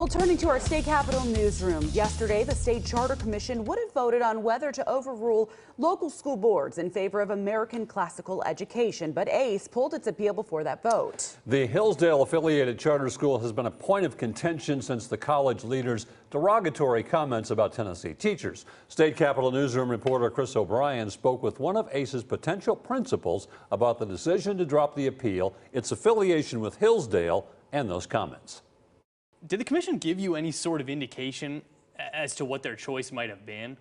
Turning to our state capitol newsroom, yesterday the state charter commission would have voted on whether to overrule local school boards in favor of American classical education, but ACE pulled its appeal before that vote. The Hillsdale affiliated charter school has been a point of contention since the college leaders' derogatory comments about Tennessee teachers. State Capitol newsroom reporter Chris O'Brien spoke with one of ACE's potential principals about the decision to drop the appeal, its affiliation with Hillsdale, and those comments. Did the commission give you any sort of indication as to what their choice might have been?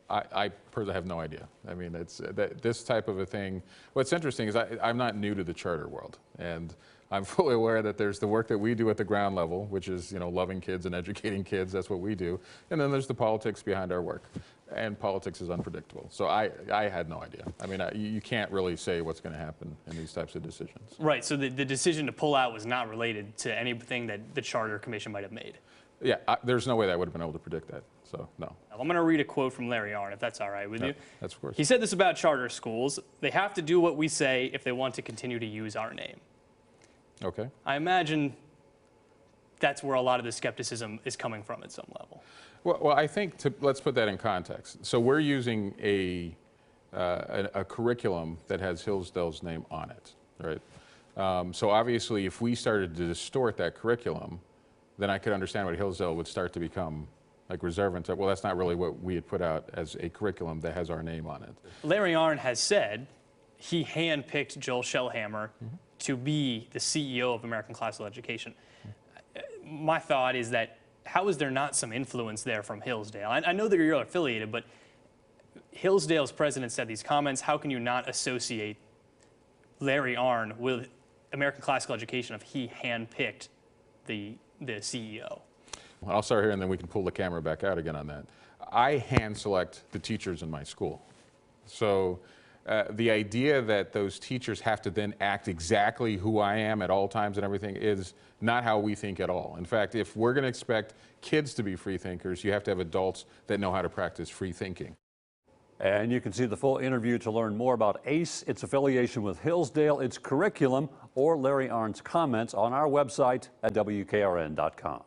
I personally have no idea. I mean, this type of a thing. What's interesting is I'm not new to the charter world, and I'm fully aware that there's the work that we do at the ground level, which is, loving kids and educating kids. That's what we do. And then there's the politics behind our work, and politics is unpredictable. So I had no idea. I mean, you can't really say what's going to happen in these types of decisions. Right. So the decision to pull out was not related to anything that the charter commission might have made. Yeah, there's no way that I would have been able to predict that. So no. I'm going to read a quote from Larry Arnn, if that's all right with you. That's of course. He said this about charter schools: "They have to do what we say if they want to continue to use our name." Okay. I imagine that's where a lot of the skepticism is coming from at some level. Well, I think let's put that in context. So we're using a curriculum that has Hillsdale's name on it, right? So obviously, if we started to distort that curriculum, then I could understand why Hillsdale would start to become like reservant. Well, that's not really what we had put out as a curriculum that has our name on it. Larry Arnn has said he handpicked Joel Shellhammer to be the CEO of American Classical Education. My thought is that how is there not some influence there from Hillsdale? I know that you're affiliated, but Hillsdale's president said these comments. How can you not associate Larry Arnn with American Classical Education if he handpicked the CEO? Well, I'll start here and then we can pull the camera back out again on that. I hand select the teachers in my school. So the idea that those teachers have to then act exactly who I am at all times and everything is not how we think at all. In fact, if we're going to expect kids to be free thinkers, you have to have adults that know how to practice free thinking. And you can see the full interview to learn more about ACE, its affiliation with Hillsdale, its curriculum, or Larry Arnn's comments on our website at WKRN.com.